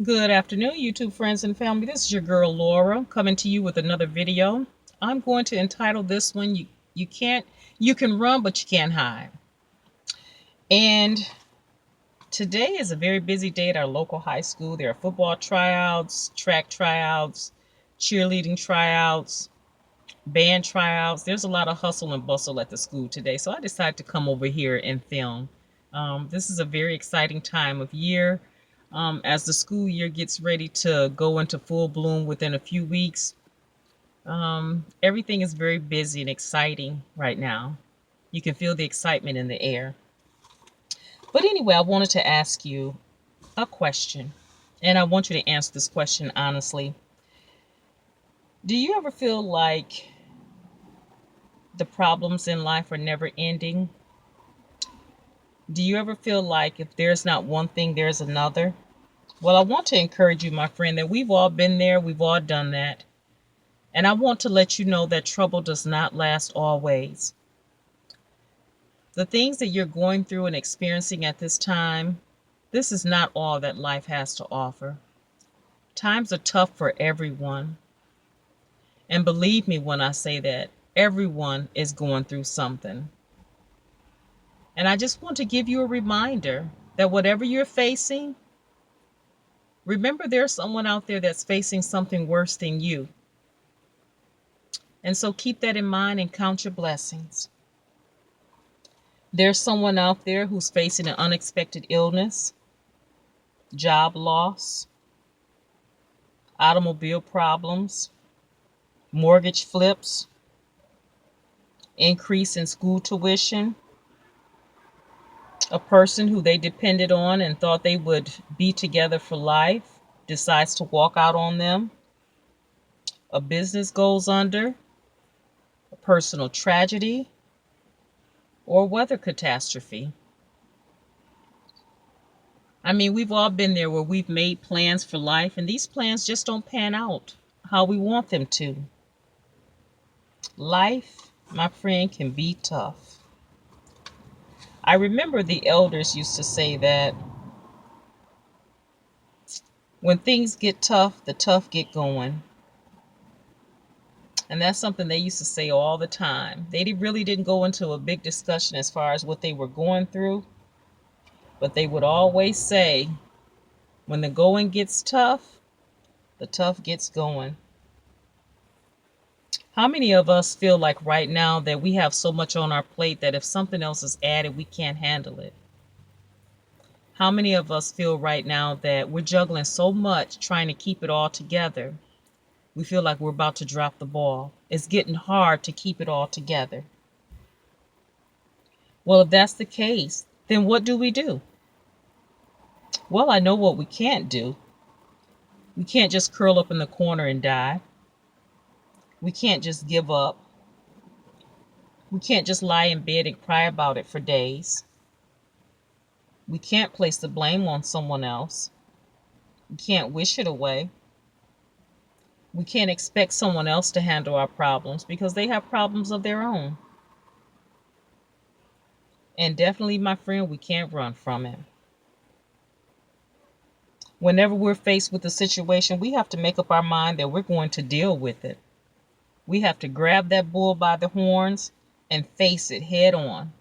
Good afternoon, YouTube friends and family. This is your girl Laura coming to you with another video. I'm going to entitle this one You Can Run But You Can't Hide. And today is a very busy day at our local high school. There are football tryouts, track tryouts, cheerleading tryouts, band tryouts. There's a lot of hustle and bustle at the school today. So I decided to come over here and film. This is a very exciting time of year. As the school year gets ready to go into full bloom within a few weeks, everything is very busy and exciting right now. You can feel the excitement in the air. But anyway, I wanted to ask you a question, and I want you to answer this question honestly. Do you ever feel like the problems in life are never ending? Do you ever feel like if there's not one thing, there's another? Well, I want to encourage you, my friend, that we've all been there, we've all done that. And I want to let you know that trouble does not last always. The things that you're going through and experiencing at this time, this is not all that life has to offer. Times are tough for everyone. And believe me when I say that, everyone is going through something. And I just want to give you a reminder that whatever you're facing, remember there's someone out there that's facing something worse than you. And so keep that in mind and count your blessings. There's someone out there who's facing an unexpected illness, job loss, automobile problems, mortgage flips, increase in school tuition, a person who they depended on and thought they would be together for life decides to walk out on them, a business goes under, a personal tragedy, or weather catastrophe. I mean, we've all been there where we've made plans for life and these plans just don't pan out how we want them to. Life, my friend, can be tough. I remember the elders used to say that when things get tough, the tough get going. And that's something they used to say all the time. They really didn't go into a big discussion as far as what they were going through, but they would always say, when the going gets tough, the tough gets going. How many of us feel like right now that we have so much on our plate that if something else is added, we can't handle it? How many of us feel right now that we're juggling so much trying to keep it all together? We feel like we're about to drop the ball. It's getting hard to keep it all together. Well, if that's the case, then what do we do? Well, I know what we can't do. We can't just curl up in the corner and die. We can't just give up. We can't just lie in bed and cry about it for days. We can't place the blame on someone else. We can't wish it away. We can't expect someone else to handle our problems because they have problems of their own. And definitely, my friend, we can't run from it. Whenever we're faced with a situation, we have to make up our mind that we're going to deal with it. We have to grab that bull by the horns and face it head on.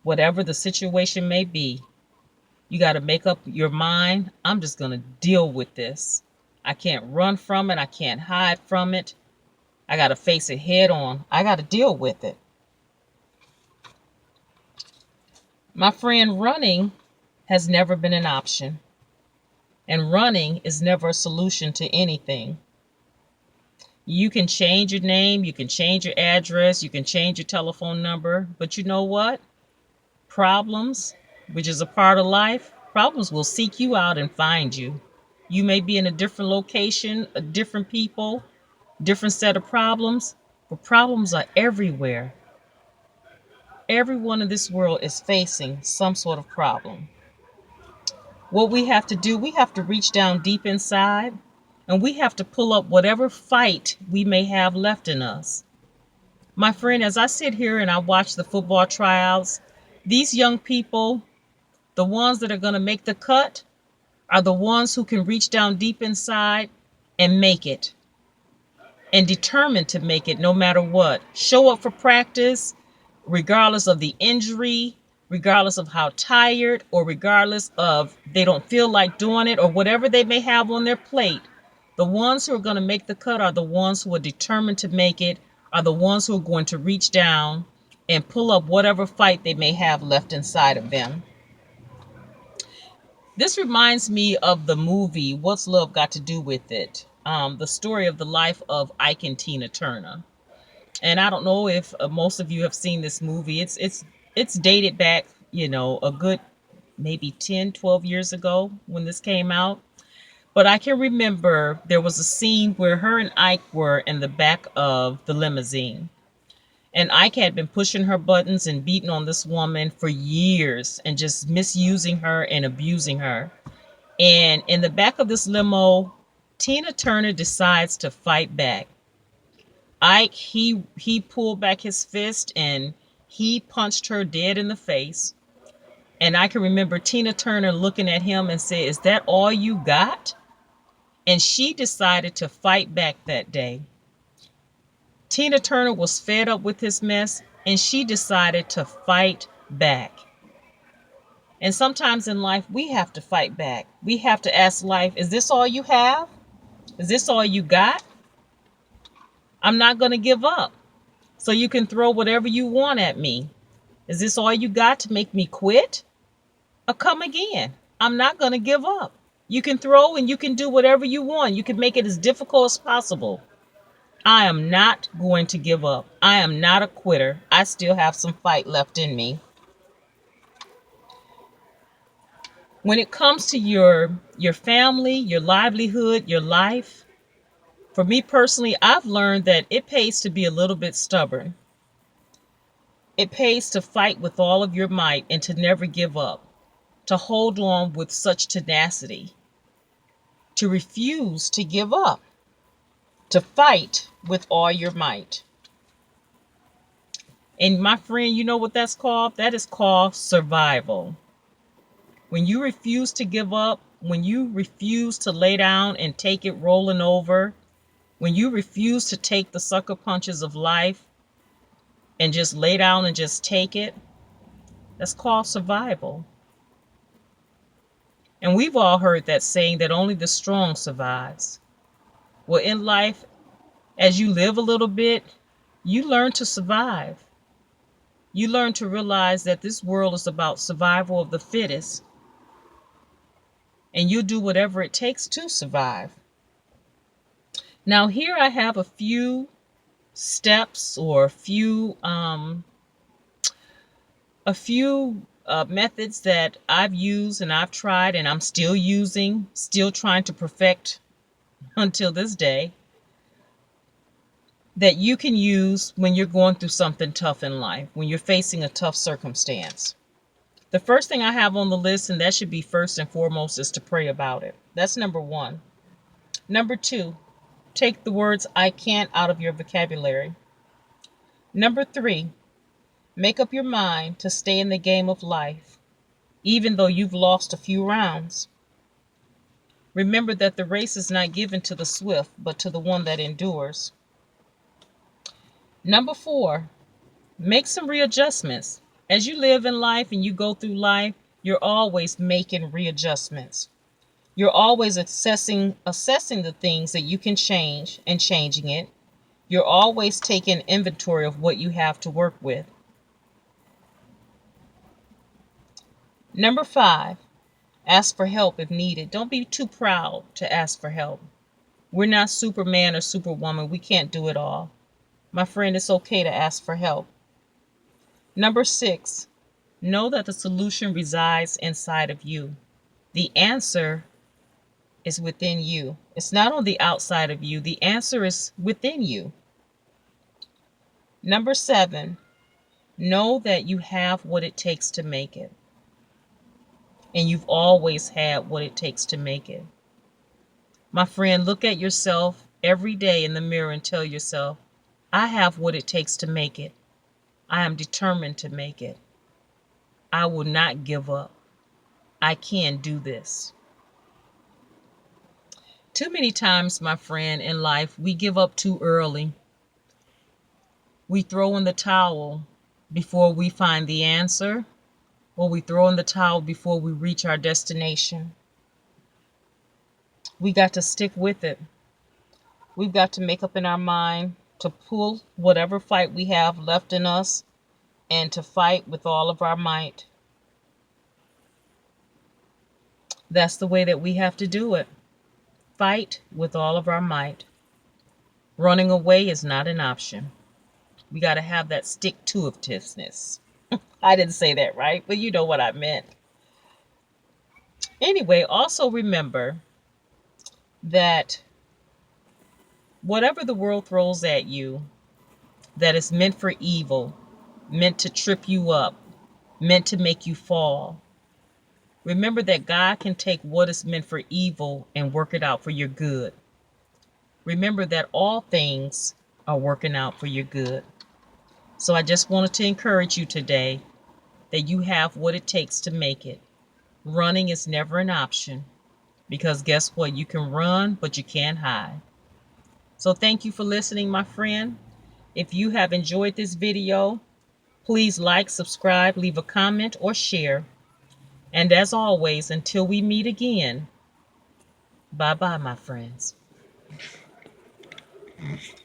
Whatever the situation may be, you got to make up your mind. I'm just going to deal with this. I can't run from it. I can't hide from it. I got to face it head on. I got to deal with it. My friend, running has never been an option. And running is never a solution to anything. You can change your name, you can change your address, you can change your telephone number, but you know what? Problems, which is a part of life, problems will seek you out and find you. You may be in a different location, a different people, different set of problems, but problems are everywhere. Everyone in this world is facing some sort of problem. What we have to do, we have to reach down deep inside and we have to pull up whatever fight we may have left in us. My friend, as I sit here and I watch the football tryouts, these young people, the ones that are going to make the cut, are the ones who can reach down deep inside and make it, and determined to make it no matter what. Show up for practice regardless of the injury, regardless of how tired, or regardless of they don't feel like doing it, or whatever they may have on their plate. The ones who are going to make the cut are the ones who are determined to make it, are the ones who are going to reach down and pull up whatever fight they may have left inside of them. This reminds me of the movie What's Love Got to Do with It? The story of the life of Ike and Tina Turner. And I don't know if most of you have seen this movie. It's dated back, a good maybe 10, 12 years ago when this came out. But I can remember there was a scene where her and Ike were in the back of the limousine. And Ike had been pushing her buttons and beating on this woman for years and just misusing her and abusing her. And in the back of this limo, Tina Turner decides to fight back. Ike, he pulled back his fist and he punched her dead in the face. And I can remember Tina Turner looking at him and say, "Is that all you got?" And she decided to fight back that day. Tina Turner was fed up with his mess and she decided to fight back. And sometimes in life, we have to fight back. We have to ask life, is this all you have? Is this all you got? I'm not going to give up. So you can throw whatever you want at me. Is this all you got to make me quit? Or come again? I'm not going to give up. You can throw and you can do whatever you want. You can make it as difficult as possible. I am not going to give up. I am not a quitter. I still have some fight left in me. When it comes to your family, your livelihood, your life, for me personally, I've learned that it pays to be a little bit stubborn. It pays to fight with all of your might and to never give up, to hold on with such tenacity, to refuse to give up, to fight with all your might. And my friend, you know what that's called? That is called survival. When you refuse to give up, when you refuse to lay down and take it rolling over, when you refuse to take the sucker punches of life and just lay down and just take it, that's called survival. And we've all heard that saying that only the strong survives. Well, in life, as you live a little bit, you learn to survive. You learn to realize that this world is about survival of the fittest. And you'll do whatever it takes to survive. Now, here I have a few steps or a few methods that I've used and I've tried and I'm still using, still trying to perfect until this day, that you can use when you're going through something tough in life, when you're facing a tough circumstance. The first thing I have on the list, and that should be first and foremost, is to pray about it. That's number one. Number two, take the words "I can't" out of your vocabulary. Number three, make up your mind to stay in the game of life, even though you've lost a few rounds. Remember that the race is not given to the swift, but to the one that endures. Number four, make some readjustments. As you live in life and you go through life, you're always making readjustments. You're always assessing the things that you can change and changing it. You're always taking inventory of what you have to work with. Number five, ask for help if needed. Don't be too proud to ask for help. We're not Superman or Superwoman. We can't do it all. My friend, it's okay to ask for help. Number six, know that the solution resides inside of you. The answer is within you. It's not on the outside of you. The answer is within you. Number seven, know that you have what it takes to make it. And you've always had what it takes to make it. My friend, look at yourself every day in the mirror and tell yourself, I have what it takes to make it. I am determined to make it. I will not give up. I can do this. Too many times, my friend, in life, we give up too early. We throw in the towel before we find the answer, or we throw in the towel before we reach our destination. We got to stick with it. We've got to make up in our mind to pull whatever fight we have left in us and to fight with all of our might. That's the way that we have to do it. Fight with all of our might. Running away is not an option. We got to have that stick to itiveness. I didn't say that right, but you know what I meant. Anyway, also remember that whatever the world throws at you that is meant for evil, meant to trip you up, meant to make you fall, remember that God can take what is meant for evil and work it out for your good. Remember that all things are working out for your good. So I just wanted to encourage you today that you have what it takes to make it. Running is never an option because guess what? You can run, but you can't hide. So thank you for listening, my friend. If you have enjoyed this video, please like, subscribe, leave a comment, or share. And as always, until we meet again, bye-bye, my friends.